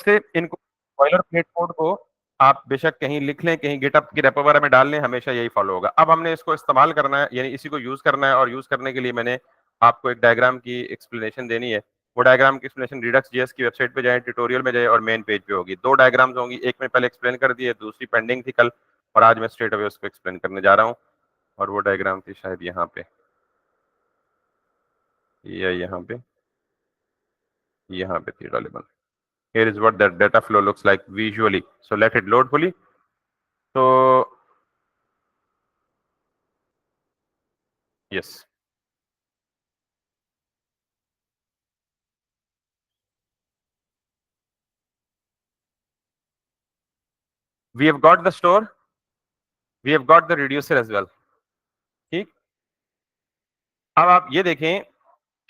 से इनको boiler plate code को आप बेशक कहीं लिख लें, कहीं गिटहब की रेपो वगैरह में डाल लें, हमेशा यही फॉलो होगा। अब हमने इसको इस्तेमाल करना है, यानी इसी को यूज करना है, और यूज करने के लिए मैंने आपको एक डायग्राम की एक्सप्लेनेशन देनी है। वो डायग्राम की एक्सप्लेनेशन रिडक्स जीएस की वेबसाइट पे जाए, ट्यूटोरियल में जाए और मेन पेज पे होगी। 2 डायग्राम्स होंगी, एक में पहले एक्सप्लेन कर दी है, दूसरी पेंडिंग थी कल, और आज मैं स्ट्रेट अवे उसको एक्सप्लेन करने जा रहा हूँ। और वो डायग्राम थी शायद यहाँ पे, या यहाँ पे थी available. Here is what that data flow looks like visually. So let it load fully. So yes, we have got the store, we have got the reducer as well. ठीक, अब आप ये देखें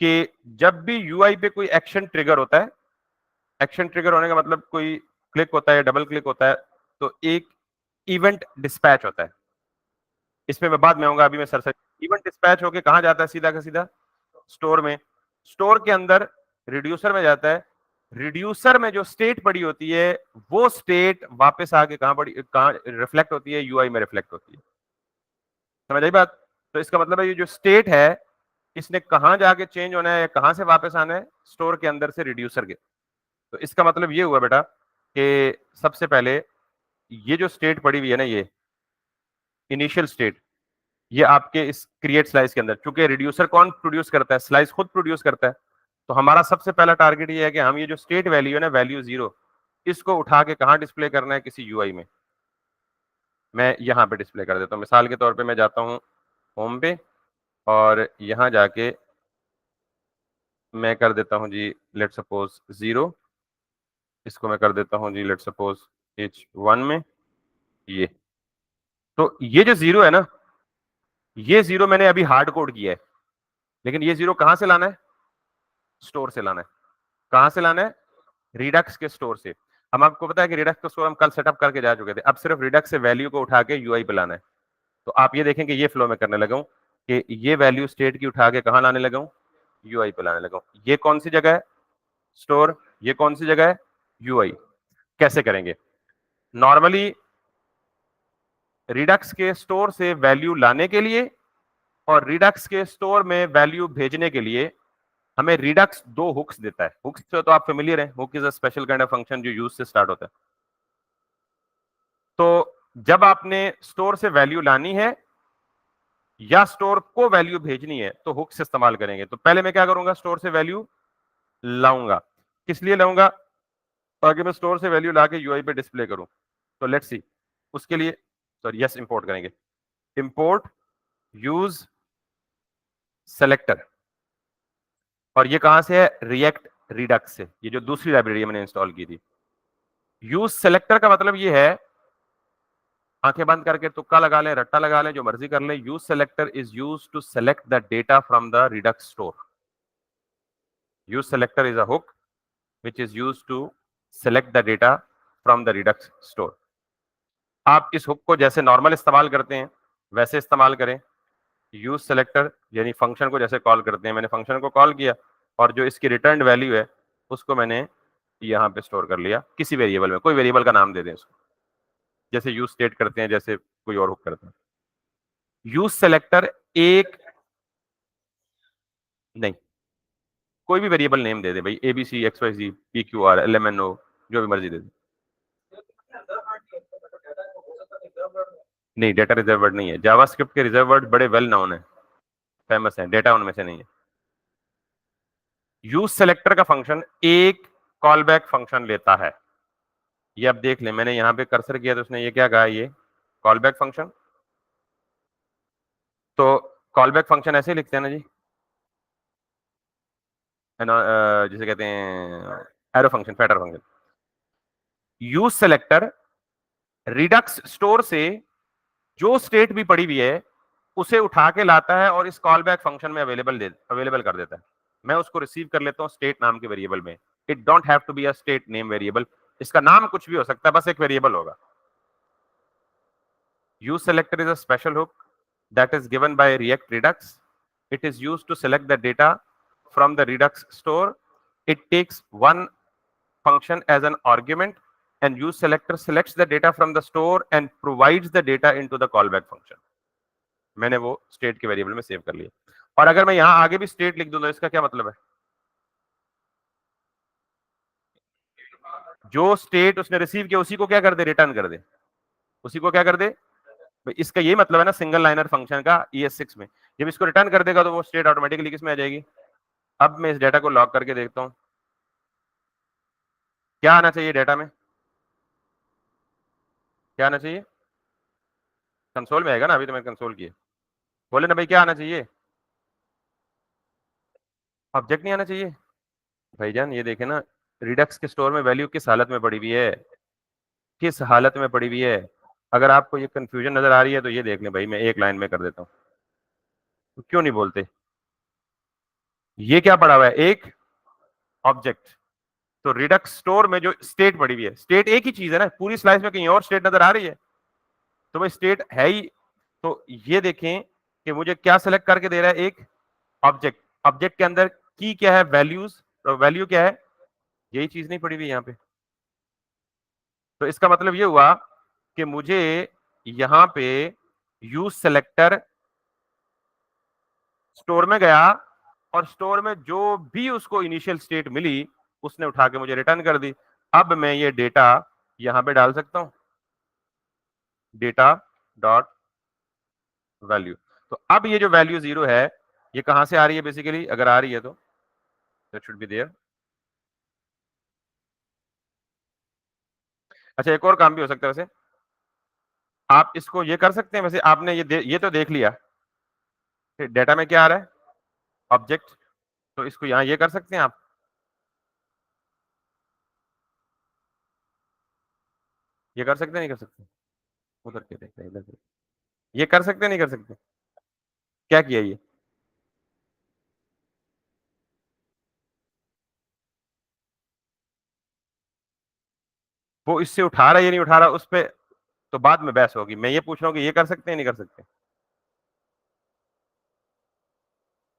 कि जब भी यूआई पे कोई एक्शन ट्रिगर होता है, एक्शन ट्रिगर होने का मतलब कोई क्लिक होता है, डबल क्लिक होता है, तो एक इवेंट डिस्पैच होता है। इसमें मैं बाद में आऊंगा, अभी मैं सर इवेंट डिस्पैच होके कहां जाता है, सीधा का सीधा स्टोर में। स्टोर के अंदर रिड्यूसर में जाता है। रिड्यूसर में जो स्टेट पड़ी होती है, वो स्टेट वापस आके कहां रिफ्लेक्ट होती है, यूआई में रिफ्लेक्ट होती है। समझ आई बात? तो इसका मतलब है ये जो स्टेट है, इसने कहां जाके चेंज होना है, कहां से वापस आना है, स्टोर के अंदर से रिड्यूसर के। तो इसका मतलब ये हुआ बेटा कि सबसे पहले ये जो स्टेट पड़ी हुई है ना, ये इनिशियल स्टेट, ये आपके इस क्रिएट स्लाइस के अंदर, चूंकि रिड्यूसर कौन प्रोड्यूस करता है, स्लाइस खुद प्रोड्यूस करता है। तो हमारा सबसे पहला टारगेट ये है कि हम ये जो स्टेट वैल्यू है ना, वैल्यू 0, इसको उठा के कहां डिस्प्ले करना है, किसी यूआई में। मैं यहां पे डिस्प्ले कर देता हूं, मिसाल के तौर पे मैं जाता हूं होम पे, और यहां जाके मैं कर देता हूं जी लेट सपोज 0, इसको मैं कर देता हूं जी लेट सपोज H1 में। ये तो ये जो 0 है ना, ये 0 मैंने अभी हार्ड कोड किया है, लेकिन ये 0 कहां से लाना है, स्टोर से लाना है। कहां से लाना है, रिडक्स के स्टोर से। हम आपको पता है कि रिडक्स का स्टोर हम कल सेटअप करके जा चुके थे, अब सिर्फ रिडक्स से वैल्यू को उठा के यूआई पे लाना है। तो आप ये देखें कि ये फ्लो में करने लगा हूं कि ये वैल्यू स्टेट की उठा के कहां लाने लगा हूं, यूआई पे लाने लगा हूं। ये कौन सी जगह है, स्टोर, ये कौन सी जगह है, यूआई। कैसे करेंगे, नॉर्मली रिडक्स के स्टोर से वैल्यू लाने के लिए और रिडक्स के स्टोर में वैल्यू भेजने के लिए हमें रिडक्स 2 हुक्स देता है। हुक्स से तो आप फेमिलियर हैं, hook is a special kind of function जो यूज से स्टार्ट होता है। तो जब आपने स्टोर से वैल्यू लानी है या स्टोर को वैल्यू भेजनी है, तो हुक से इस्तेमाल करेंगे। तो पहले मैं क्या करूंगा, स्टोर से वैल्यू लाऊंगा। किस लिए लाऊंगा, ताकि मैं स्टोर से वैल्यू लाके यूआई पे डिस्प्ले करूं। तो लेट्स सी, उसके लिए सॉरी यस इंपोर्ट करेंगे। इंपोर्ट यूज सेलेक्टर, और ये कहां से है, रिएक्ट रिडक्स से, ये जो दूसरी लाइब्रेरी मैंने इंस्टॉल की थी। यूज सेलेक्टर का मतलब ये है, आंखें बंद करके तुक्का लगा लें, रट्टा लगा लें, जो मर्जी कर लें। Use selector is use to select the data from the Redux store. Use selector is a hook which is used to select the data from the redux store. आप इस हुक को जैसे नॉर्मल इस्तेमाल करते हैं वैसे इस्तेमाल करें। यूज सेलेक्टर यानी फंक्शन को जैसे कॉल करते हैं, मैंने फंक्शन को कॉल किया और जो इसकी रिटर्न वैल्यू है उसको मैंने यहाँ पे स्टोर कर लिया किसी वेरिएबल में। कोई वेरिएबल का नाम दे दें उसको, जैसे यूज स्टेट करते हैं, जैसे कोई और हुक करते हैं। यूज सेलेक्टर एक नहीं, कोई भी वेरिएबल नेम दे दे भाई, एबीसी XYZ PQR LMNO, जो भी मर्जी दे दे। नहीं, डेटा रिजर्व वर्ड नहीं है। जावास्क्रिप्ट के रिजर्व वर्ड बड़े वेल नोन है, फेमस है, डेटा उनमें से नहीं है। यूज सेलेक्टर का फंक्शन एक कॉल बैक फंक्शन लेता है। ये अब देख लें, मैंने यहां पे कर्सर किया तो उसने ये क्या कहा, ये कॉल बैक फंक्शन। तो कॉल बैक फंक्शन ऐसे लिखते हैं ना जी, जिसे कहते हैं arrow function, fatter function. Use selector Redux store से जो स्टेट भी पड़ी हुई है उसे उठा के लाता है और इस कॉल बैक फंक्शन में अवेलेबल कर देता है। मैं उसको रिसीव कर लेता हूं स्टेट नाम के वेरिएबल में। It don't have to be a state name variable, इसका नाम कुछ भी हो सकता है, बस एक वेरिएबल होगा। use selector is a special hook that is given by React Redux. It is used to select the data from the Redux store. It takes one function as an argument and use selector selects the data from the store and provides the data into the callback function. मैंने वो state के variable में save कर लिया। और अगर मैं यहां आगे भी स्टेट लिख दूं तो इसका क्या मतलब है? जो स्टेट उसने रिसीव किया उसी को क्या कर दे, रिटर्न कर दे, उसी को क्या कर दे। इसका यही मतलब है ना सिंगल लाइनर फंक्शन का ES6 में, जब इसको रिटर्न कर देगा तो वो स्टेट ऑटोमेटिकली किस में आ जाएगी। अब मैं इस डेटा को लॉग करके देखता हूं क्या आना चाहिए डेटा में, क्या आना चाहिए, कंसोल में आएगा ना, अभी तो मैंने कंसोल किया। बोले ना भाई क्या आना चाहिए, ऑब्जेक्ट नहीं आना चाहिए। भाईजान ये देखे ना, रिडक्स के स्टोर में वैल्यू किस हालत में पड़ी हुई है, किस हालत में पड़ी हुई है। अगर आपको ये कंफ्यूजन नजर आ रही है तो ये देख लें भाई, मैं एक लाइन में कर देता हूँ, तो क्यों नहीं बोलते। ये क्या पड़ा हुआ है, एक ऑब्जेक्ट। तो रिडक्स स्टोर में जो स्टेट पड़ी हुई है, स्टेट एक ही चीज है ना, पूरी स्लाइस में कहीं और स्टेट नजर आ रही है, तो भाई स्टेट है ही। तो ये देखें कि मुझे क्या सेलेक्ट करके दे रहा है, एक ऑब्जेक्ट, ऑब्जेक्ट के अंदर की क्या है, वैल्यूज, तो वैल्यू क्या है, यही चीज नहीं पड़ी हुई यहाँ पे। तो इसका मतलब ये हुआ कि मुझे यहां पे यूज सेलेक्टर स्टोर में गया और स्टोर में जो भी उसको इनिशियल स्टेट मिली उसने उठा के मुझे रिटर्न कर दी। अब मैं ये डेटा यहां पे डाल सकता हूं, डेटा डॉट वैल्यू। तो अब ये जो वैल्यू 0 है ये कहां से आ रही है बेसिकली, अगर आ रही है तो दैट शुड बी देयर। अच्छा एक और काम भी हो सकता है वैसे, आप इसको ये कर सकते हैं वैसे, आपने ये तो देख लिया डेटा में क्या आ रहा है, ऑब्जेक्ट, तो इसको यहां ये कर सकते हैं आप, ये कर सकते हैं नहीं कर सकते, उधर के देखते हैं, इधर के। ये कर सकते हैं नहीं कर सकते, क्या किया ये, वो इससे उठा रहा है ये नहीं उठा रहा उस पे तो बाद में बहस होगी। मैं ये पूछ रहा हूँ कि ये कर सकते हैं नहीं कर सकते,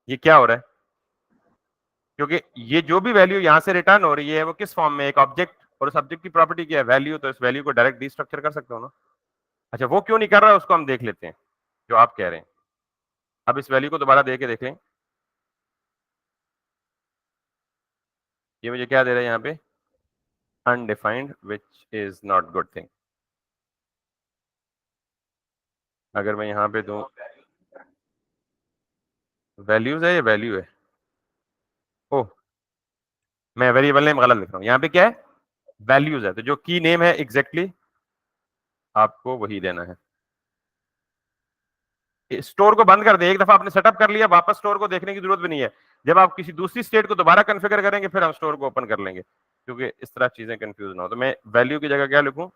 ये क्या हो रहा है, क्योंकि ये जो भी वैल्यू यहां से रिटर्न हो रही है वो किस फॉर्म में, एक ऑब्जेक्ट, और उस ऑब्जेक्ट की प्रॉपर्टी क्या है, वैल्यू, तो इस वैल्यू को डायरेक्ट डिस्ट्रक्चर कर सकते हो ना। अच्छा वो क्यों नहीं कर रहा है उसको हम देख लेते हैं, जो आप कह रहे हैं। अब इस वैल्यू को दोबारा दे के देख लें, ये मुझे क्या दे रहा है यहाँ पे, undefined which is not good thing. अगर मैं यहाँ पे दूं वैल्यूज है, ये वैल्यू है, ओह मैं वेरिएबल नेम गलत लिख रहा हूँ, यहाँ पे क्या है, वैल्यूज है, तो जो की नेम है एग्जैक्टली आपको वही देना है। स्टोर को बंद कर दे, एक दफा आपने सेटअप कर लिया वापस स्टोर को देखने की जरूरत भी नहीं है। जब आप किसी दूसरी स्टेट को दोबारा कॉन्फ़िगर करेंगे फिर हम स्टोर को ओपन कर लेंगे, क्योंकि इस तरह चीजें कंफ्यूज ना हो। तो मैं वैल्यू की जगह क्या लिखूं,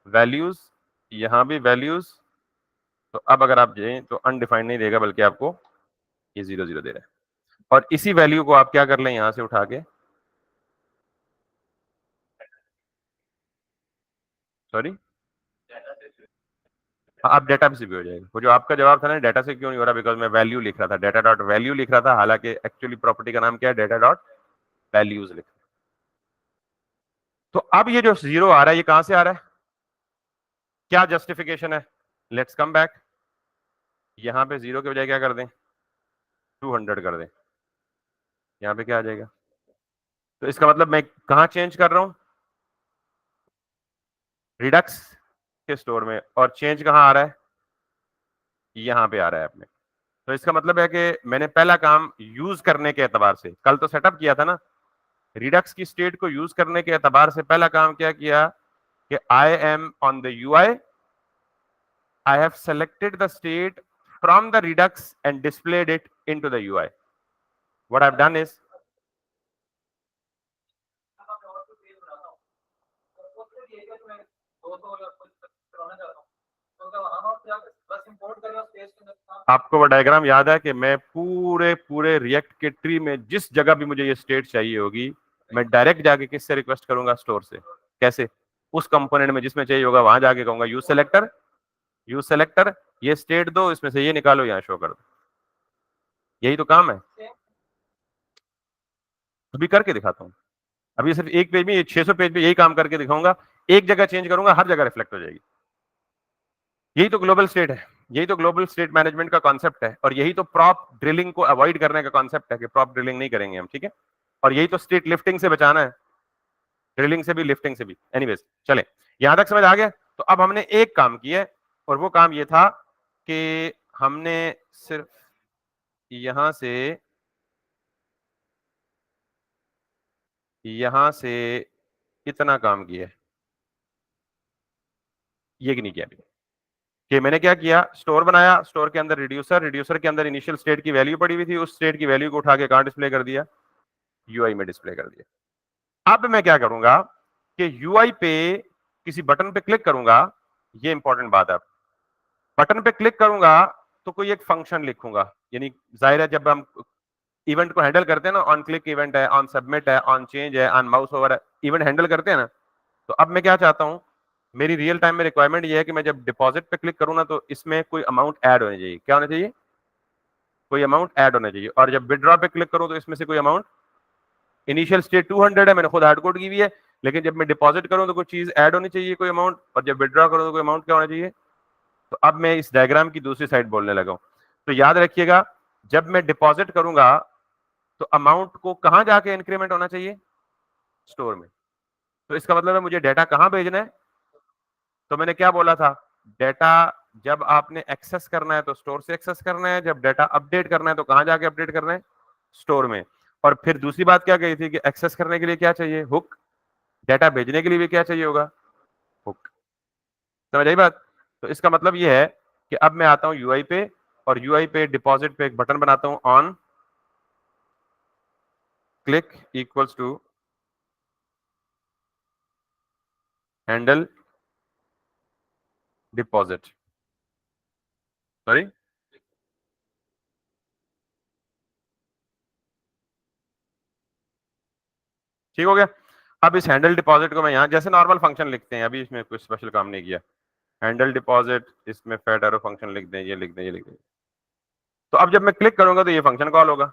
वैल्यूज, यहां भी वैल्यूज। तो अब अगर आप जाएं तो अनडिफाइंड नहीं देगा बल्कि आपको ये 0 0 दे रहा है। और इसी वैल्यू को आप क्या कर लें, यहां से उठा के, सॉरी, अब डेटा से भी हो जाएगा। वो जो आपका जवाब था ना डेटा से क्यों नहीं हो रहा, बिकॉज मैं वैल्यू लिख रहा था, डेटा डॉट वैल्यू लिख रहा था, हालांकि एक्चुअली प्रॉपर्टी का नाम क्या है, डेटा डॉट वैल्यूज लिख। तो अब ये जो 0 आ रहा है ये कहां से आ रहा है, क्या जस्टिफिकेशन है, लेट्स कम बैक, यहां पे 0 के बजाय क्या कर दें, 200 कर दें, यहां पे क्या आ जाएगा। तो इसका मतलब मैं कहां चेंज कर रहा हूं, रिडक्स के स्टोर में, और चेंज कहां आ रहा है, यहां पे आ रहा है अपने। तो इसका मतलब है कि मैंने पहला काम यूज करने के एतबार से, कल तो सेटअप किया था ना, रिडक्स की स्टेट को यूज करने के एतबार से पहला काम क्या किया कि I am on the UI, I have selected the state from the Redux and displayed it into the UI. What I've done is, आपको वो डायग्राम याद है कि मैं पूरे पूरे रिएक्ट के ट्री में जिस जगह भी मुझे ये स्टेट चाहिए होगी, मैं डायरेक्ट जाके किससे रिक्वेस्ट करूंगा, स्टोर से। कैसे, उस कंपोनेंट में जिसमें चाहिए होगा वहां जाके कहूंगा यूज सेलेक्टर, यूज सेलेक्टर, ये स्टेट दो, इसमें से ये निकालो, यहाँ शो कर दो। यही तो काम है, अभी करके दिखाता हूँ। अभी सिर्फ एक पेज में, ये 600 पेज पे यही काम करके दिखाऊंगा, एक जगह चेंज करूंगा हर जगह रिफ्लेक्ट हो जाएगी। यही तो ग्लोबल स्टेट है, यही तो ग्लोबल स्टेट मैनेजमेंट का कॉन्सेप्ट है, और यही तो प्रॉप ड्रिलिंग को अवॉइड करने का कॉन्सेप्ट है कि प्रॉप ड्रिलिंग नहीं करेंगे हम, ठीक है। और यही तो स्टेट लिफ्टिंग से बचाना है, ड्रिलिंग से भी लिफ्टिंग से भी। एनीवेज चले, यहां तक समझ आ गया। तो अब हमने एक काम किया है, और वो काम ये था कि हमने सिर्फ यहां से इतना काम किया है, ये नहीं किया अभी। कि मैंने क्या किया, स्टोर बनाया, स्टोर के अंदर रिड्यूसर, रिड्यूसर के अंदर इनिशियल स्टेट की वैल्यू पड़ी हुई थी, उस स्टेट की वैल्यू को उठा के कहां डिस्प्ले कर दिया, यूआई में डिस्प्ले कर दिया। अब मैं क्या करूंगा कि यूआई पे किसी बटन पे क्लिक करूंगा, ये इंपॉर्टेंट बात है। बटन पे क्लिक करूंगा तो कोई एक फंक्शन लिखूंगा, यानी जाहिर है जब हम इवेंट को हैंडल करते हैं ना, ऑन क्लिक इवेंट है, ऑन सबमिट है, ऑन चेंज है, ऑन माउस ओवर है, इवेंट हैंडल करते हैं ना। तो अब मैं क्या चाहता हूं, मेरी रियल टाइम में रिक्वायरमेंट ये है कि मैं जब डिपॉजिट पे क्लिक करूँ ना, तो इसमें कोई अमाउंट ऐड होनी चाहिए। क्या होना चाहिए, कोई अमाउंट ऐड होना चाहिए। और जब विड्रॉ पे क्लिक करूँ तो इसमें से कोई अमाउंट, इनिशियल स्टेट 200 है, मैंने खुद हार्ड कोड की हुई है, लेकिन जब मैं डिपॉजिट करूँ तो कोई चीज ऐड होनी चाहिए, कोई अमाउंट, और जब विड्रॉ करूँ तो कोई अमाउंट क्या होना चाहिए। तो अब मैं इस डायग्राम की दूसरी साइड बोलने लगा हूं। तो याद रखिएगा, जब मैं डिपॉजिट करूंगा तो अमाउंट को कहां जाके इंक्रीमेंट होना चाहिए, स्टोर में। तो इसका मतलब है मुझे डाटा कहां भेजना है। तो मैंने क्या बोला था, डाटा जब आपने एक्सेस करना है तो स्टोर से एक्सेस करना है, जब डाटा अपडेट करना है तो कहां जाके अपडेट करना है, स्टोर में। और फिर दूसरी बात क्या कही थी कि एक्सेस करने के लिए क्या चाहिए, हुक, डाटा भेजने के लिए भी क्या चाहिए होगा, हुक। समझ आई बात। तो इसका मतलब ये है कि अब मैं आता हूं यूआई पे, और यूआई पे डिपॉजिट पे एक बटन बनाता हूं, on click equals to handle deposit, sorry, ठीक हो गया। अब इस हैंडल डिपॉजिट को मैं यहां जैसे नॉर्मल फंक्शन लिखते हैं, अभी इसमें कुछ स्पेशल काम नहीं किया, हैंडल डिपॉजिट, इसमें फैट एरो फंक्शन लिख दें, ये लिख दें, ये लिख दें। तो अब जब मैं क्लिक करूंगा तो ये फंक्शन कॉल होगा।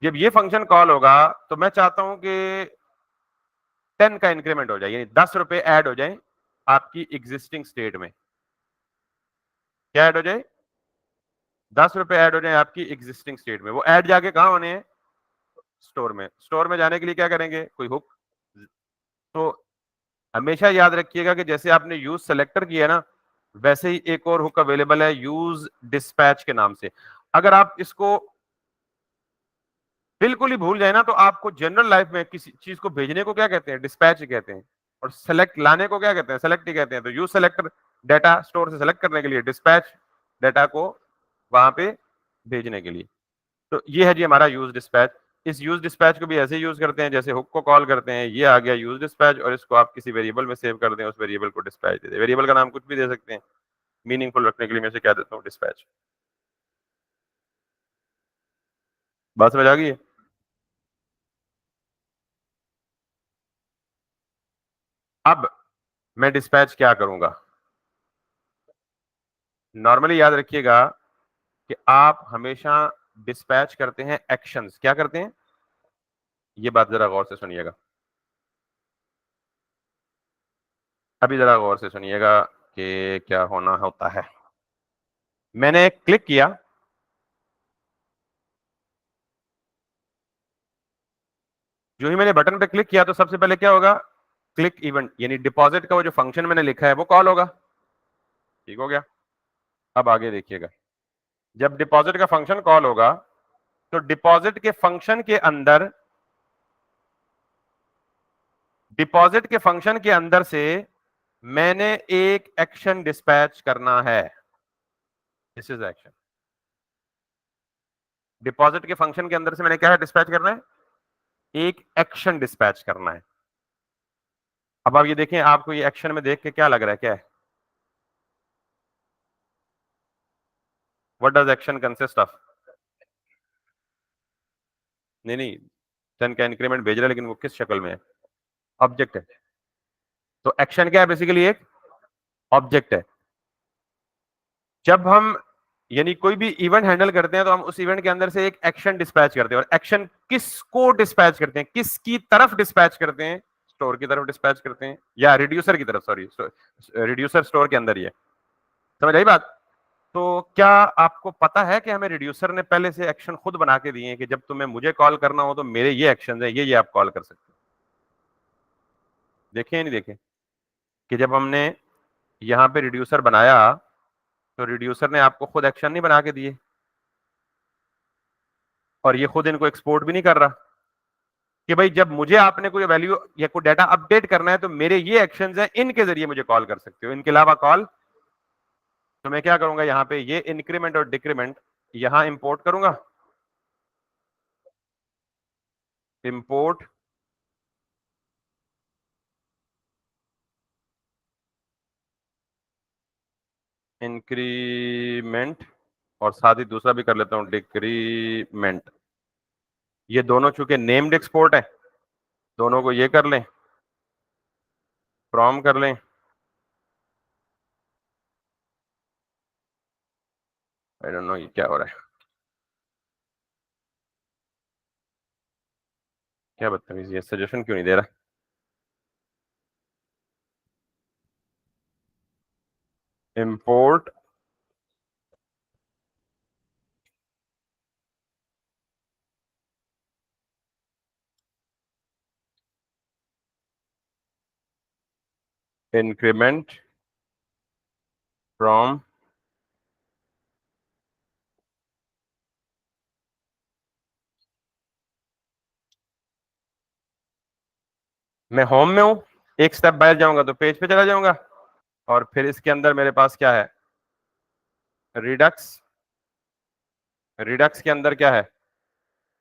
जब ये फंक्शन कॉल होगा तो मैं चाहता हूं कि 10 का इंक्रीमेंट हो जाए, यानी 10 रुपए ऐड हो जाए आपकी एग्जिस्टिंग स्टेट में। क्या ऐड हो जाए, 10 रुपए ऐड हो जाए आपकी एग्जिस्टिंग स्टेट में। वो ऐड जाके कहां होने हैं, स्टोर में। स्टोर में जाने के लिए क्या करेंगे, कोई हुक। तो हमेशा याद रखिएगा कि जैसे आपने यूज सेलेक्टर किया ना, वैसे ही एक और हुक अवेलेबल है यूज डिस्पैच के नाम से। अगर आप इसको बिल्कुल ही भूल जाए ना, तो आपको जनरल लाइफ में किसी चीज को भेजने को क्या कहते हैं, डिस्पैच कहते हैं, और सेलेक्ट लाने को क्या कहते हैं, सेलेक्ट ही कहते हैं। तो यूज सेलेक्टर डाटा स्टोर से सेलेक्ट करने के लिए, डिस्पैच डाटा को वहां पे भेजने के लिए। तो ये है जी हमारा यूज डिस्पैच। इस यूज डिस्पैच को भी ऐसे यूज करते हैं जैसे हुक को कॉल करते हैं। ये आ गया यूज डिस्पैच, और इसको आप किसी वेरिएबल में सेव कर दें, उस वेरिएबल को डिस्पैच दे दें। वेरिएबल का नाम कुछ भी दे सकते हैं, मीनिंगफुल रखने के लिए मैं इसे कह देता हूँ डिस्पैच। बात समझ आ गई है। अब मैं डिस्पैच क्या करूंगा, नॉर्मली याद रखिएगा कि आप हमेशा डिस्पैच करते हैं एक्शंस। क्या करते हैं, ये बात जरा गौर से सुनिएगा, अभी जरा गौर से सुनिएगा कि क्या होना होता है। मैंने क्लिक किया, जो ही मैंने बटन पे क्लिक किया तो सबसे पहले क्या होगा, क्लिक इवेंट, यानी डिपॉजिट का वो जो फंक्शन मैंने लिखा है वो कॉल होगा। ठीक हो गया। अब आगे देखिएगा, जब डिपॉजिट का फंक्शन कॉल होगा तो डिपॉजिट के फंक्शन के अंदर, डिपॉजिट के फंक्शन के अंदर से मैंने एक एक्शन डिस्पैच करना है। This is action. डिपॉजिट के फंक्शन के अंदर से मैंने क्या है डिस्पैच करना है, एक एक्शन डिस्पैच करना है। अब आप ये देखें, आपको ये एक्शन में देख के क्या लग रहा है, क्या है, what does action consist of. नहीं नहीं, 10 का इंक्रीमेंट भेज रहा है, लेकिन वो किस शक्ल में है, ऑब्जेक्ट है। तो एक्शन क्या है, बेसिकली एक ऑब्जेक्ट है। जब हम यानी कोई भी इवेंट हैंडल करते हैं तो हम उस इवेंट के अंदर से एक एक्शन डिस्पैच करते हैं, और एक्शन किसको डिस्पैच करते हैं, किसकी तरफ डिस्पैच करते हैं, स्टोर की तरफ डिस्पैच करते हैं या रिड्यूसर की तरफ, सॉरी रिड्यूसर स्टोर के अंदर ही है। समझ आई बात? तो क्या आपको पता है कि हमें रिड्यूसर ने पहले से एक्शन खुद बना के दिए हैं कि जब तुम्हें मुझे कॉल करना हो तो मेरे ये एक्शन है, ये आप कॉल कर सकते हो। देखें नहीं देखें कि जब हमने यहां पे रिड्यूसर बनाया तो रिड्यूसर ने आपको खुद एक्शन नहीं बना के दिए, और ये खुद इनको एक्सपोर्ट भी नहीं कर रहा कि भाई जब मुझे आपने कोई वैल्यू या कोई डाटा अपडेट करना है तो मेरे ये एक्शंस हैं, इनके जरिए मुझे कॉल कर सकते हो, इनके अलावा कॉल। तो मैं क्या करूंगा, यहाँ पे ये इंक्रीमेंट और डिक्रीमेंट यहां इंपोर्ट करूंगा, इंपोर्ट इंक्रीमेंट, और साथ ही दूसरा भी कर लेता हूं डिक्रीमेंट। ये दोनों चूंकि नेम्ड एक्सपोर्ट है, दोनों को ये कर लें, फ्रॉम कर लें, आई डोंट नो ये क्या हो रहा है, क्या बदतमीजी है, सजेशन क्यों नहीं दे रहा। इंपोर्ट इंक्रीमेंट फ्रॉम, मैं होम में हूं, एक स्टेप बाहर जाऊंगा तो पेज पे चला जाऊंगा, और फिर इसके अंदर मेरे पास क्या है, रिडक्स, रिडक्स के अंदर क्या है,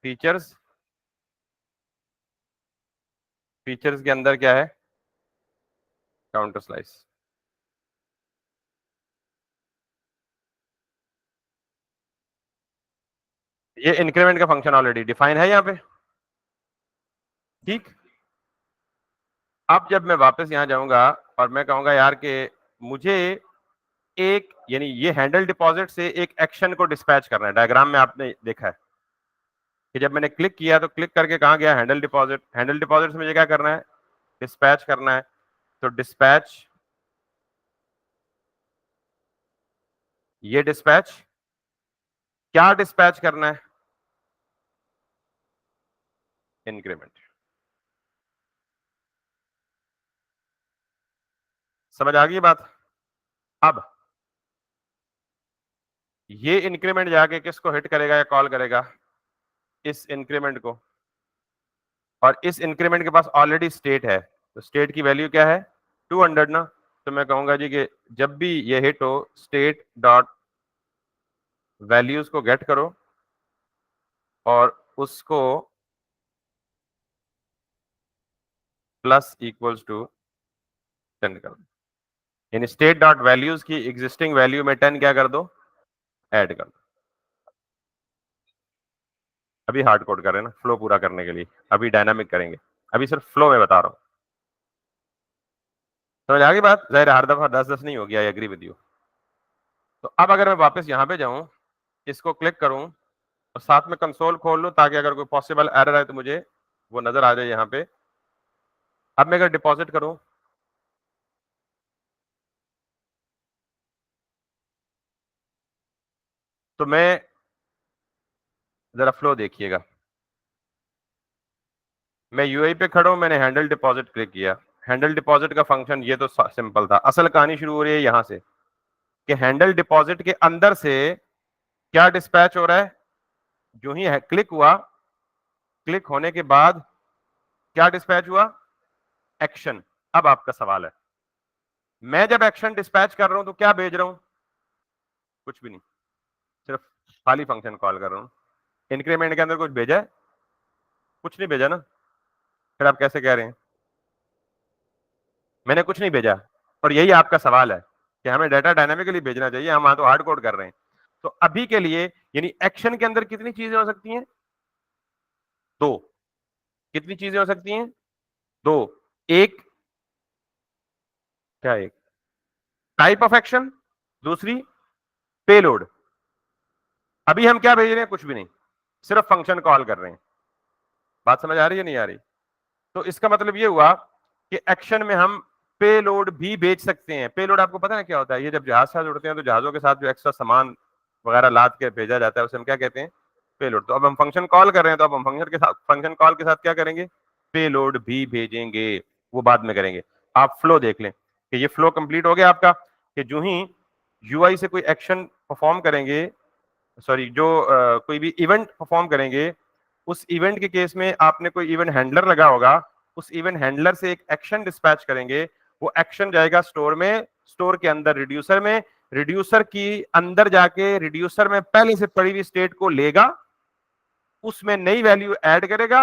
फीचर्स, फीचर्स के अंदर क्या है, काउंटर स्लाइस। ये इंक्रीमेंट का फंक्शन ऑलरेडी डिफाइन है यहाँ पे, ठीक। अब जब मैं वापस यहाँ जाऊंगा और मैं कहूंगा यार कि मुझे एक, यानी ये हैंडल डिपॉजिट से एक एक्शन को डिस्पैच करना है, डायग्राम में आपने देखा है कि जब मैंने क्लिक किया तो क्लिक करके कहाँ गया, हैंडल डिपॉजिट, हैंडल डिपॉजिट से मुझे क्या करना है, डिस्पैच करना है। तो डिस्पैच, ये डिस्पैच, क्या डिस्पैच करना है, इंक्रीमेंट। समझ आ गई बात? अब ये इंक्रीमेंट जाके किसको हिट करेगा या कॉल करेगा, इस इंक्रीमेंट को, और इस इंक्रीमेंट के पास ऑलरेडी स्टेट है, तो स्टेट की वैल्यू क्या है, 200 ना। तो मैं कहूंगा जी कि जब भी ये हिट हो, स्टेट डॉट वैल्यूज को गेट करो और उसको प्लस इक्वल्स टू 10 कर दो, यानी स्टेट डॉट वैल्यूज की एग्जिस्टिंग वैल्यू में 10 क्या कर दो, ऐड कर दो। अभी हार्ड कोड कर रहे हैं ना फ्लो पूरा करने के लिए, अभी डायनामिक करेंगे, अभी सिर्फ फ्लो में बता रहा हूं। समझ आ गई बात? जाहिर है हर दफा 10-10 नहीं होगी, आई एग्री विद यू। तो अब अगर मैं वापस यहां पे जाऊं, इसको क्लिक करूं और साथ में कंसोल खोल लूं ताकि अगर कोई पॉसिबल एरर है तो मुझे वो नजर आ जाए यहां पे। अब मैं अगर डिपॉजिट करूं, तो मैं, जरा फ्लो देखिएगा, मैं यूआई पे खड़ा हूं, मैंने हैंडल डिपॉजिट क्लिक किया, हैंडल डिपॉजिट का फंक्शन ये तो सिंपल था। असल कहानी शुरू हो रही है यहां से कि हैंडल डिपॉजिट के अंदर से क्या डिस्पैच हो रहा है, जो ही है क्लिक हुआ, क्लिक होने के बाद क्या डिस्पैच हुआ, एक्शन। अब आपका सवाल है, मैं जब एक्शन डिस्पैच कर रहा हूं तो क्या भेज रहा हूं, कुछ भी नहीं, सिर्फ खाली फंक्शन कॉल कर रहा हूं। इंक्रीमेंट के अंदर कुछ भेजा है, कुछ नहीं भेजा ना, फिर आप कैसे कह रहे हैं मैंने कुछ नहीं भेजा। और यही आपका सवाल है कि हमें डाटा डायनामिकली भेजना चाहिए, हम वहां तो हार्ड कोड कर रहे हैं। तो अभी के लिए यानी एक्शन के अंदर कितनी चीजें हो सकती हैं, दो। कितनी चीजें हो सकती हैं, दो। एक, क्या, एक टाइप ऑफ एक्शन, दूसरी पेलोड। अभी हम क्या भेज रहे हैं? कुछ भी नहीं, सिर्फ फंक्शन कॉल कर रहे हैं। बात समझ आ रही है नहीं आ रही? तो इसका मतलब ये हुआ कि एक्शन में हम पेलोड भी भेज सकते हैं। पेलोड आपको पता है क्या होता है? ये जब जहाज साथ उड़ते हैं तो जहाजों के साथ जो एक्स्ट्रा सामान वगैरह लाद के भेजा जाता है उसे हम क्या कहते हैं? पेलोड। तो अब हम फंक्शन कॉल कर रहे हैं, तो अब हम फंक्शन कॉल के साथ क्या करेंगे? पेलोड भी भेजेंगे, वो बाद में करेंगे। आप फ्लो देख लें कि ये फ्लो कंप्लीट हो गया आपका, कि जो ही यूआई से कोई एक्शन परफॉर्म करेंगे, सॉरी जो कोई भी इवेंट परफॉर्म करेंगे, उस इवेंट के केस में आपने कोई इवेंट हैंडलर लगा होगा, उस इवेंट हैंडलर से एक एक्शन डिस्पैच करेंगे, वो एक्शन जाएगा स्टोर में, स्टोर के अंदर रिड्यूसर में, रिड्यूसर की अंदर जाके रिड्यूसर में पहले से पड़ी हुई स्टेट को लेगा, उसमें नई वैल्यू ऐड करेगा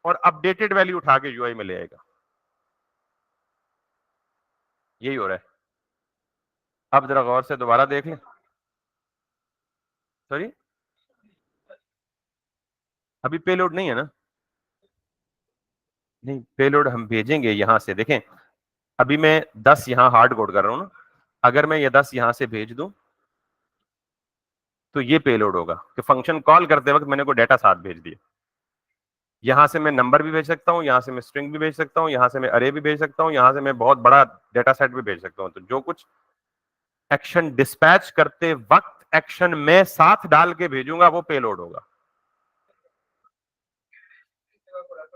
और अपडेटेड वैल्यू उठा के यूआई में ले आएगा। यही हो रहा है। अब जरा गौर से दोबारा देख लें। सॉरी, अभी पेलोड नहीं है ना? नहीं, पेलोड हम भेजेंगे यहां से। देखें, अभी मैं 10 यहां हार्ड कोड कर रहा हूं ना, अगर मैं ये 10 यहां से भेज दूं तो ये पेलोड होगा कि फंक्शन कॉल करते वक्त मैंने कोई डाटा साथ भेज दिया। यहां से मैं नंबर भी भेज सकता हूं, यहां से मैं स्ट्रिंग भी भेज सकता हूं, यहां से मैं अरे भी भेज सकता हूं, यहां से मैं बहुत बड़ा डाटा सेट भी भेज सकता हूं। तो जो कुछ एक्शन डिस्पैच करते वक्त एक्शन में साथ डाल के भेजूंगा वो पेलोड होगा।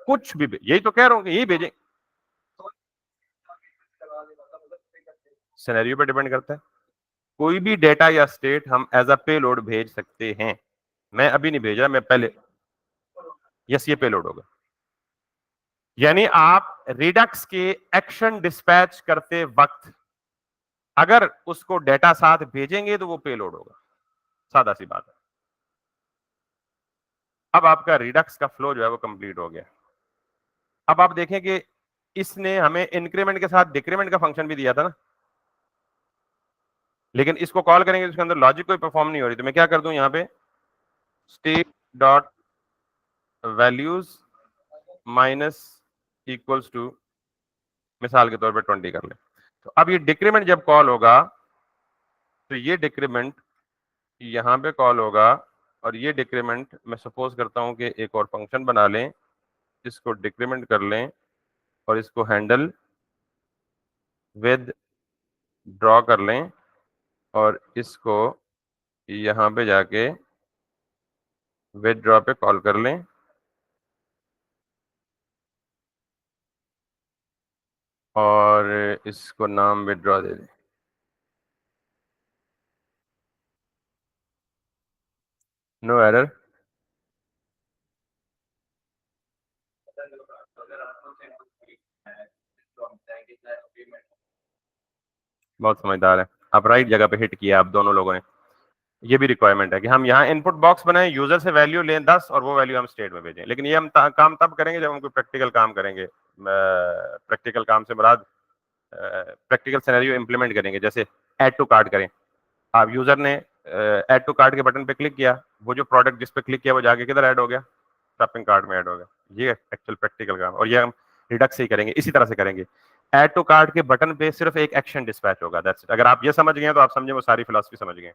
कुछ भी यही तो कह रहा हूं कि यही भेजें। सिनेरियो पे डिपेंड करता है। कोई भी डेटा या स्टेट हम एज अ पेलोड भेज सकते हैं। मैं अभी नहीं भेजा, मैं पहले। यस, ये पेलोड होगा। यानी आप रिडक्स के एक्शन डिस्पैच करते वक्त अगर उसको डेटा साथ भेजेंगे तो वो पेलोड होगा। सादा सी बात है। अब आपका रिडक्स का फ्लो जो है वो कंप्लीट हो गया। अब आप देखें कि इसने हमें इंक्रीमेंट के साथ डिक्रीमेंट का फंक्शन भी दिया था ना, लेकिन इसको कॉल करेंगे तो उसके अंदर लॉजिक कोई परफॉर्म नहीं हो रही। तो मैं क्या कर दूं, यहां पे state dot values minus equals to, मिसाल के तौर पे 20 कर ले। तो अब ये डिक्रीमेंट जब कॉल होगा तो ये डिक्रीमेंट यहां पे कॉल होगा, और ये डिक्रीमेंट मैं सपोज करता हूं कि एक और फंक्शन बना लें, इसको डिक्रीमेंट कर लें और इसको हैंडल विद ड्रॉ कर लें और इसको यहां पे जाके विद ड्रॉ पे कॉल कर लें और इसको नाम विदड्रॉ दे दें। No error. बहुत समझदार है, आप राइट जगह पे हिट किया आप दोनों लोगों ने। ये भी रिक्वायरमेंट है कि हम यहाँ इनपुट बॉक्स बनाएं, यूजर से वैल्यू लें 10 और वो वैल्यू हम स्टेट में भेजें। लेकिन ये हम काम तब करेंगे जब हम कोई प्रैक्टिकल काम करेंगे। प्रैक्टिकल काम से मुराद प्रैक्टिकल सिनेरियो इंप्लीमेंट करेंगे, जैसे ऐड टू कार्ट करें। आप यूजर ने ऐड टू कार्ट के बटन पे क्लिक किया, वो जो प्रोडक्ट जिस पे क्लिक किया वो जाके किधर ऐड हो गया? शॉपिंग कार्ट में ऐड हो गया। ये एक्चुअल प्रैक्टिकल काम, और ये हम रिडक्स से ही करेंगे, इसी तरह से करेंगे। ऐड टू कार्ट के बटन पे सिर्फ एक एक्शन डिस्पैच होगा, दैट्स इट। अगर आप ये समझ गए तो आप समझे वो सारी फिलॉसफी समझ गए।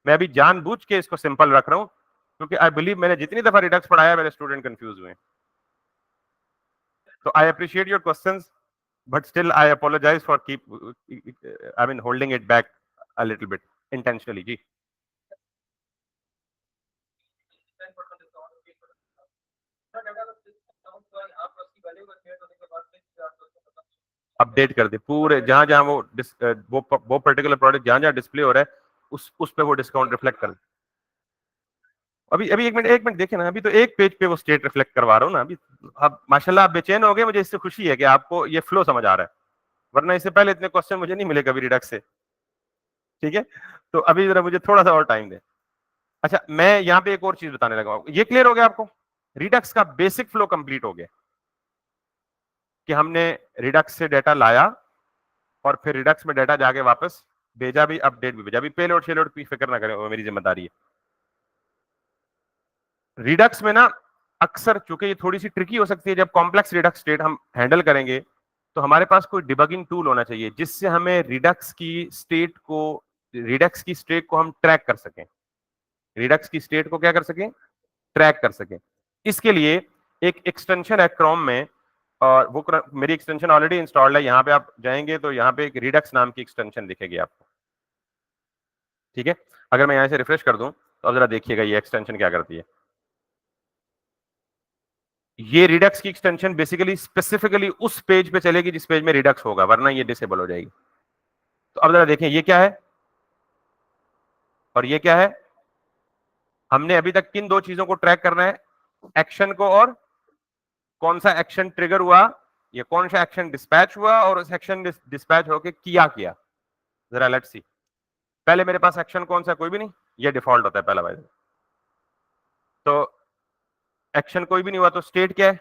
मैं अभी जानबूझ के इसको सिंपल रख रहा हूं क्योंकि आई बिलीव मैंने जितनी दफा रिडक्स पढ़ाया मेरे स्टूडेंट कंफ्यूज हुए। तो I appreciate your questions, but still I apologize for holding it back a little bit intentionally जी। अपडेट कर दे पूरे, जहां जहां वो पर्टिकुलर प्रोडक्ट जहां जहां डिस्प्ले हो रहा है उस पे वो डिस्काउंट रिफ्लेक्ट कर। अभी अभी एक मिनट देखे ना, अभी तो एक पेज पे वो स्टेट रिफ्लेक्ट करवा रहा हूँ ना अभी। अब माशाल्लाह आप बेचैन हो गए, मुझे इससे खुशी है कि आपको ये फ्लो समझ आ रहा है, वरना इससे पहले इतने क्वेश्चन मुझे नहीं मिले कभी रिडक्स से। ठीक है, तो अभी जरा मुझे थोड़ा सा और टाइम दे। अच्छा, मैं यहाँ पे एक और चीज बताने लगा, ये क्लियर हो गया आपको? रिडक्स का बेसिक फ्लो कंप्लीट हो गया कि हमने रिडक्स से डाटा लाया और फिर रिडक्स में डाटा जाके वापस भेजा भी, अपडेट भी भेजा भी। पेलोड शेलोड की फिक्र ना करें, वो मेरी जिम्मेदारी है। रिडक्स में ना अक्सर, चूंकि ये थोड़ी सी ट्रिकी हो सकती है, जब कॉम्प्लेक्स रिडक्स स्टेट हम हैंडल करेंगे तो हमारे पास कोई डिबगिंग टूल होना चाहिए जिससे हमें रिडक्स की स्टेट को हम ट्रैक कर सकें। रिडक्स की स्टेट को क्या कर सके, ट्रैक कर सके। इसके लिए एक एक्सटेंशन है क्रोम में, और वो मेरी एक्सटेंशन ऑलरेडी इंस्टॉल्ड है। यहाँ पे आप जाएंगे तो यहाँ पे एक रिडक्स नाम की एक्सटेंशन दिखेगी आपको, ठीक है। अगर मैं यहाँ से रिफ्रेश कर दूं तो अब जरा देखिएगा ये एक्सटेंशन क्या करती है। ये रिडक्स की एक्सटेंशन बेसिकली स्पेसिफिकली उस पेज पे चलेगी जिस पेज में रिडक्स होगा, वरना ये डिसेबल हो जाएगी। तो अब जरा देखें ये क्या है और ये क्या है। हमने अभी तक किन दो चीजों को ट्रैक करना है, एक्शन को, और कौन सा एक्शन ट्रिगर हुआ, ये कौन सा एक्शन डिस्पैच हुआ और उस एक्शन डिस्पैच होके किया किया। जरा लेट्स सी। पहले मेरे पास एक्शन कौन सा, कोई भी नहीं, ये डिफॉल्ट होता है पहला भाई। तो एक्शन कोई भी नहीं हुआ तो स्टेट क्या है,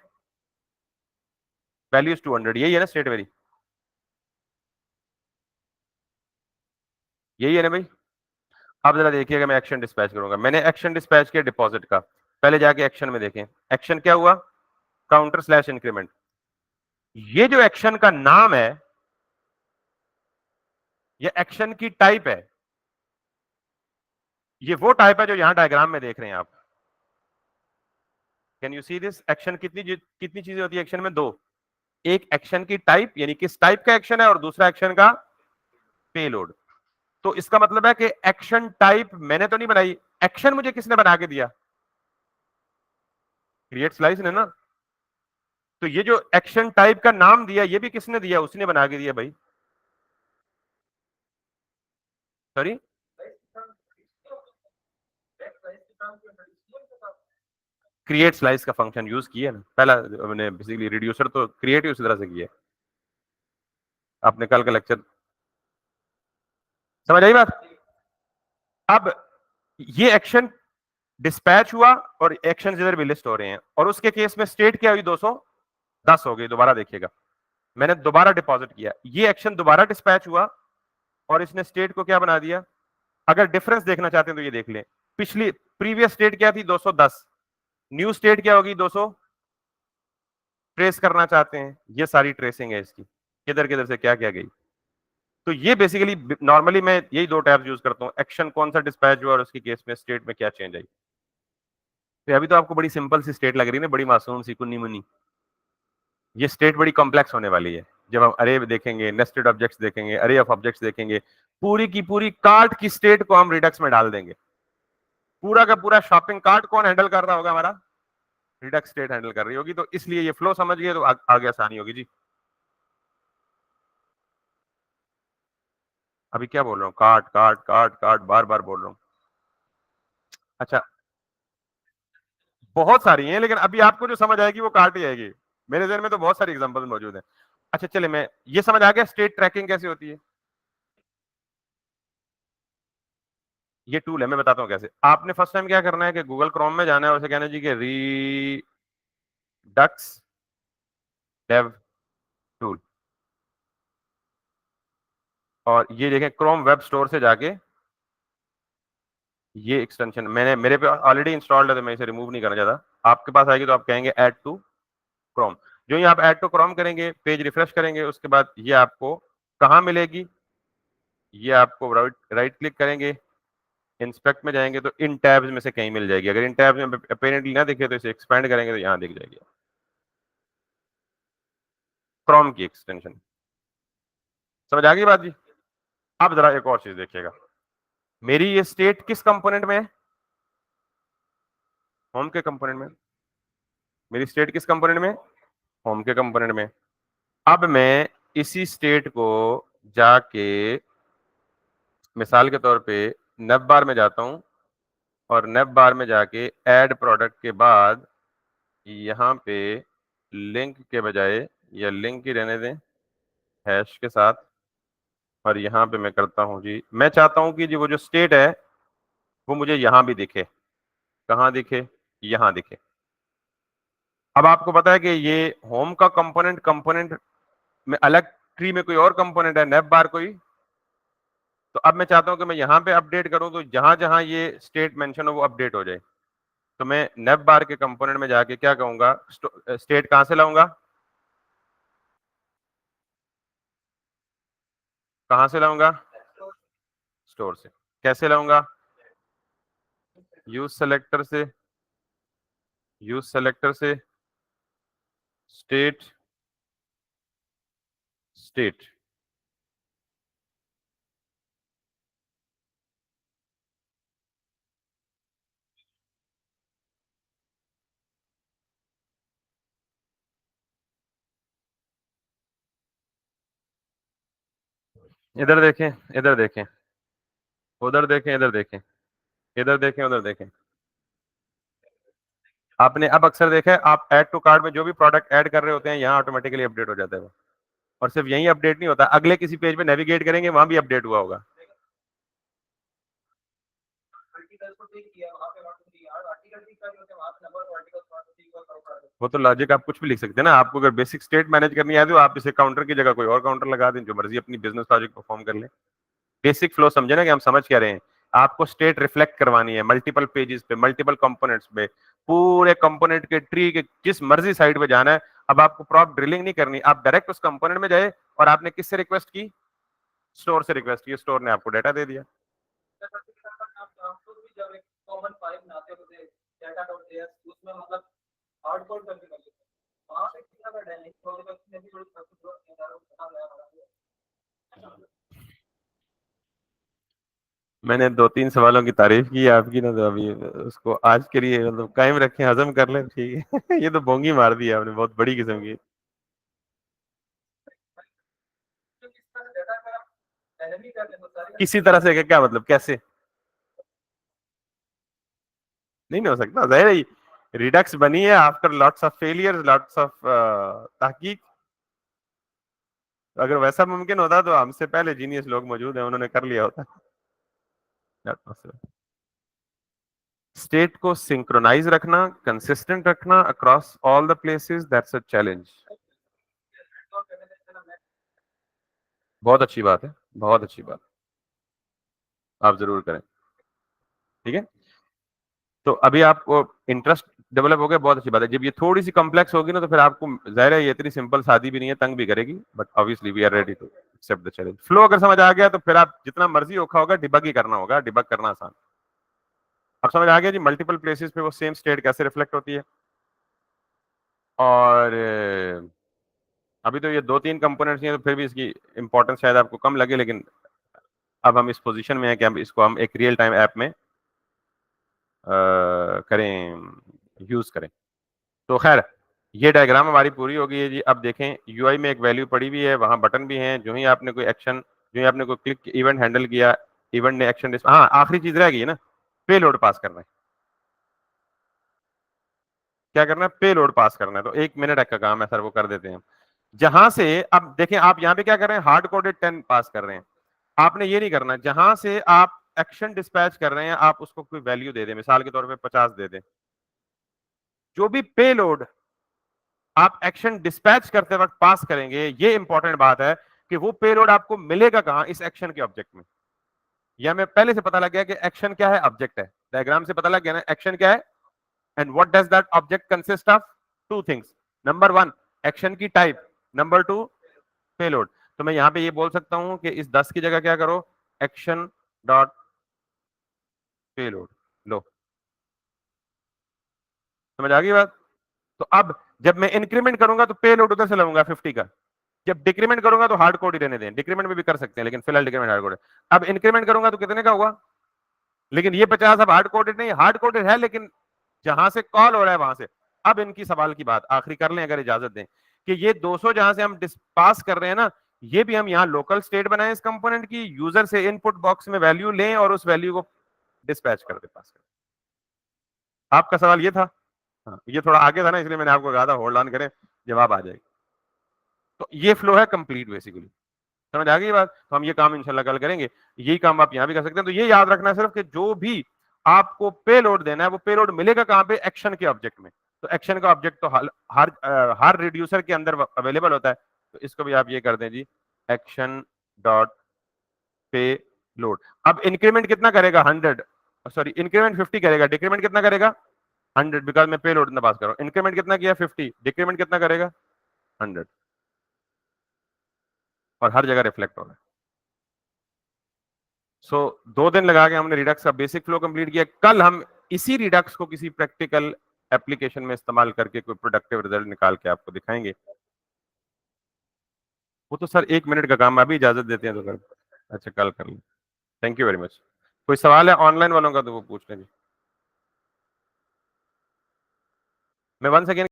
वैल्यूज 200, यही है ना स्टेट मेरी, यही है ना भाई। अब जरा देखिएगा मैं एक्शन डिस्पैच करूंगा, मैंने एक्शन डिस्पैच किया डिपॉजिट का। पहले जाके एक्शन में देखें, एक्शन क्या हुआ, काउंटर स्लैश इंक्रीमेंट। ये जो एक्शन का नाम है, ये एक्शन की टाइप है, ये वो टाइप है जो यहां डायग्राम में देख रहे हैं आप। Can you see this, action कितनी चीजें होती है एक्शन में, दो। एक एक्शन की टाइप यानी किस टाइप का एक्शन है, और दूसरा एक्शन का पेलोड। तो इसका मतलब है कि एक्शन टाइप मैंने तो नहीं बनाई, एक्शन मुझे किसने बना के दिया, क्रिएट स्लाइस ने ना। तो ये जो एक्शन टाइप का नाम दिया ये भी किसने दिया, उसने बना के दिया भाई। सॉरी, क्रिएट स्लाइस का फंक्शन यूज किया ना पहला, मैंने बेसिकली रिड्यूसर तो क्रिएट ही उसी तरह से किया। आपने कल का लेक्चर समझ आई बात। अब ये एक्शन डिस्पैच हुआ और एक्शन इधर भी लिस्ट हो रहे हैं, और उसके केस में स्टेट क्या हुई, 210 हो गई। दोबारा देखिएगा, मैंने दोबारा डिपॉजिट किया, ये एक्शन दोबारा डिस्पैच हुआ और इसने स्टेट को क्या बना दिया। अगर डिफरेंस देखना चाहते हैं तो ये देख लें, पिछली प्रीवियस स्टेट क्या थी, 210, न्यू स्टेट क्या होगी, 200। ट्रेस करना चाहते हैं, ये सारी ट्रेसिंग है इसकी, किधर किधर से क्या क्या गई। तो ये बेसिकली नॉर्मली मैं यही दो टैब्स यूज करता हूँ, एक्शन कौन सा डिस्पैच हुआ और उसके केस में स्टेट में क्या चेंज आई। तो अभी तो आपको बड़ी सिंपल सी स्टेट लग रही है ना, बड़ी मासूम सी कुन्नी मुन्नी, ये स्टेट बड़ी कॉम्प्लेक्स होने वाली है। जब हम अरे देखेंगे, नेस्टेड ऑब्जेक्ट्स देखेंगे, अरे ऑफ ऑब्जेक्ट्स देखेंगे, पूरी की पूरी कार्ट की स्टेट को हम रिडक्स में डाल देंगे। पूरा का पूरा शॉपिंग कार्ट कौन हैंडल कर रहा होगा, हमारा रिडक्स स्टेट हैंडल कर रही होगी। तो इसलिए ये फ्लो समझ गए तो आगे आसानी होगी जी। अभी क्या बोल रहा हूँ, कार्ट कार्ट कार्ट कार्ट बार बार बोल रहा हूँ। अच्छा, बहुत सारी हैं लेकिन अभी आपको जो समझ आएगी वो कार्ट ही आएगी। मेरे जहन में तो बहुत सारी एग्जांपल मौजूद है। अच्छा चले, मैं ये समझ आ गया स्टेट ट्रैकिंग कैसे होती है। ये टूल है, मैं बताता हूँ कैसे। आपने फर्स्ट टाइम क्या करना है कि गूगल क्रोम में जाना है और उसे कहना जी कि रिडक्स डेव टूल, और ये देखें क्रोम वेब स्टोर से जाके ये एक्सटेंशन मैंने मेरे पे ऑलरेडी इंस्टॉल्ड है तो मैं इसे रिमूव नहीं करना चाहता। आपके पास आएगी तो आप कहेंगे ऐड टू क्रोम। जो ही आप ऐड टू क्रोम करेंगे, पेज रिफ्रेश करेंगे, उसके बाद ये आपको कहाँ मिलेगी, ये आपको राइट राइट क्लिक करेंगे, इंस्पेक्ट में जाएंगे तो इन टैब्स में से कहीं मिल जाएगी। अगर इन टैब्स में अपेरेंटली ना दिखे तो इसे एक्सपेंड करेंगे तो यहाँ दिख जाएगी क्रोम की एक्सटेंशन। समझ आ गई बात जी। अब जरा एक और चीज देखिएगा, मेरी ये स्टेट किस कंपोनेंट में है, होम के कंपोनेंट में। मेरी स्टेट किस कंपोनेंट में, होम के कंपोनेंट में। अब मैं इसी स्टेट को जाके मिसाल के तौर पे नेव बार में जाता हूं, और नेव बार में जाके ऐड प्रोडक्ट के बाद यहाँ पे लिंक के बजाय, या लिंक ही रहने दें हैश के साथ, और यहाँ पे मैं करता हूँ जी, मैं चाहता हूँ कि जी वो जो स्टेट है वो मुझे यहाँ भी दिखे। कहाँ दिखे, यहाँ दिखे। अब आपको पता है कि ये होम का कंपोनेंट, कंपोनेंट में अलग ट्री में कोई और कंपोनेंट है, नेव बार कोई। तो अब मैं चाहता हूं कि मैं यहाँ पे अपडेट करूं तो जहां जहां ये स्टेट मेंशन हो वो अपडेट हो जाए। तो मैं नेव बार के कंपोनेंट में जाके क्या कहूंगा, स्टेट कहां से लाऊंगा, कहां से लाऊंगा, स्टोर से। कैसे लाऊंगा, यूज सेलेक्टर से स्टेट स्टेट इधर देखें, इधर देखें, उधर देखें, इधर देखें, इधर देखें, उधर देखें। आपने अब अक्सर देखा है, आप ऐड टू कार्ट में जो भी प्रोडक्ट ऐड कर रहे होते हैं यहाँ ऑटोमेटिकली अपडेट हो जाता है वो। और सिर्फ यही अपडेट नहीं होता, अगले किसी पेज पे नेविगेट करेंगे वहां भी अपडेट हुआ होगा। वो तो लॉजिक आप कुछ भी लिख सकते हैं ना। आपको अगर बेसिक स्टेट मैनेज करनी है तो आप इसे काउंटर की जगह कोई और काउंटर लगा दें, जो मर्जी अपनी बिजनेस लॉजिक परफॉर्म कर लें। बेसिक फ्लो समझे ना कि हम समझ क्या रहे हैं। आपको स्टेट रिफ्लेक्ट करवानी है मल्टीपल पेजेस पे, मल्टीपल कंपोनेंट्स पे, पूरे कंपोनेंट के ट्री के जिस मर्जी साइड पे जाना है। अब आपको प्रॉप ड्रिलिंग नहीं करनी, आप डायरेक्ट उस कंपोनेंट में जाए और आपने किससे रिक्वेस्ट की? स्टोर से रिक्वेस्ट की, स्टोर ने आपको डाटा दे दिया। मैंने 2-3 सवालों की तारीफ की आपकी ना, तो अभी उसको आज के लिए मतलब कायम रखें, हजम कर लें, ठीक है। ये तो बोंगी मार दी आपने बहुत बड़ी किस्म की। किसी तरह से क्या मतलब, कैसे? नहीं हो सकता, जाहिर है। रिडक्स बनी है after lots of failures, lots of तहकीक। अगर वैसा मुमकिन होता तो हमसे पहले जीनियस लोग मौजूद हैं, उन्होंने कर लिया होता। स्टेट को सिंक्रोनाइज रखना, कंसिस्टेंट रखना across all the places, that's a challenge. बहुत अच्छी बात है, बहुत अच्छी बात। आप जरूर करें, ठीक है। तो अभी आपको इंटरेस्ट डेवलप हो गया, बहुत अच्छी बात है। जब ये थोड़ी सी कॉम्प्लेक्स होगी ना, तो फिर आपको जाहिर है ये इतनी सिंपल सादी भी नहीं है, तंग भी करेगी, but obviously we are ready to accept the challenge. Flow अगर समझ आ गया तो फिर आप जितना मर्जी औखा होगा डिबग ही करना होगा, डिबग करना आसान। अब समझ आ गया जी मल्टीपल प्लेसेस पे वो सेम स्टेट कैसे रिफ्लेक्ट होती है। और अभी तो ये 2-3 कंपोनेंट्स हैं, तो फिर भी इसकी इंपॉर्टेंस शायद आपको कम लगे, लेकिन अब हम इस पोजीशन में हैं कि हम इसको हम एक रियल टाइम ऐप में करें, यूज करें। तो खैर ये डायग्राम हमारी पूरी हो गई है जी। अब देखें यूआई में एक वैल्यू पड़ी हुई है, वहां बटन भी हैं। जो ही आपने कोई एक्शन, जो ही आपने कोई क्लिक इवेंट हैंडल किया, इवेंट ने एक्शन, हाँ आखिरी चीज रह गई है ना, पेलोड पास करना है। क्या करना है? पेलोड पास करना है। तो 1 मिनट का काम है सर, वो कर देते हैं। जहां से अब देखें, आप यहाँ पे क्या कर रहे हैं, हार्ड कोडेड 10 पास कर रहे हैं। आपने ये नहीं करना, जहां से आप एक्शन डिस्पैच कर रहे हैं आप उसको कोई वैल्यू दे दें, मिसाल के तौर पे 50 दे दें। जो भी पेलोड आप एक्शन डिस्पैच करते वक्त पास करेंगे, ये इंपॉर्टेंट बात है कि वो पेलोड आपको मिलेगा कहां, इस एक्शन के ऑब्जेक्ट में। या हमें पहले से पता लग गया कि एक्शन क्या है, ऑब्जेक्ट है। डायग्राम से पता लग गया ना एक्शन क्या है। And what does that object consist of? 2 things. Number 1 action की टाइप, नंबर 2 पेलोड। तो मैं यहां पे ये बोल सकता हूं कि इस 10 की जगह क्या करो, एक्शन डॉट पेलोड लो। समझ आ गई बात? तो अब जब मैं इंक्रीमेंट करूंगा तो पेलोड उधर से लाऊंगा 50 का। जब डिक्रीमेंट करूंगा तो हार्ड कोड ही रहने दें, डिक्रीमेंट में भी कर सकते हैं लेकिन फिलहाल डिक्रीमेंट हार्ड कोड है। अब इंक्रीमेंट करूंगा तो कितने का हुआ? लेकिन ये 50 अब हार्ड कोडेड नहीं, हार्ड कोडेड है लेकिन जहां से कॉल हो रहा है वहां से। अब इनकी सवाल की बात आखिरी कर लें अगर इजाजत दें, कि ये 200 जहां से हम पास कर रहे हैं ना, ये भी हम यहाँ लोकल स्टेट बनाए इस कंपोनेंट की, यूजर से इनपुट बॉक्स में वैल्यू लें और उस वैल्यू को डिस्पैच कर दे, पास कर। आपका सवाल ये था? हाँ, ये थोड़ा आगे था ना, इसलिए मैंने आपको कहा था होल्ड ऑन करें, जवाब आ जाएगा। तो ये फ्लो है कंप्लीट बेसिकली। समझ आ गई बात? तो हम ये काम इंशाल्लाह कल करेंगे। यही काम आप यहां भी कर सकते हैं। तो ये याद रखना सिर्फ कि जो भी आपको पेलोड देना है वो पेलोड मिलेगा कहां पे, एक्शन के ऑब्जेक्ट में। तो एक्शन का ऑब्जेक्ट तो हर रिड्यूसर के अंदर अवेलेबल होता है। तो इसको भी आप ये कर दें जी, एक्शन डॉट पे लोड। अब इंक्रीमेंट कितना करेगा? 100, सॉरी इंक्रीमेंट 50 करेगा, डिक्रीमेंट कितना करेगा? 100, बिकॉज मैं पे लोड पास कर रहा हूं। इंक्रीमेंट कितना किया? 50, डिक्रीमेंट कितना करेगा? 100। और हर जगह रिफ्लेक्ट हो रहा है। सो 2 दिन लगा के हमने रिडक्स का बेसिक फ्लो कंप्लीट किया। कल हम इसी रिडक्स को किसी प्रैक्टिकल एप्लीकेशन में इस्तेमाल करके कोई प्रोडक्टिव रिजल्ट निकाल के आपको दिखाएंगे। वो तो सर 1 मिनट का काम, अभी इजाजत देते हैं तो कर। अच्छा कल कर लें। Thank you very much. कोई सवाल है ऑनलाइन वालों का तो वो पूछ लें जी। मैं 1 सेकेंड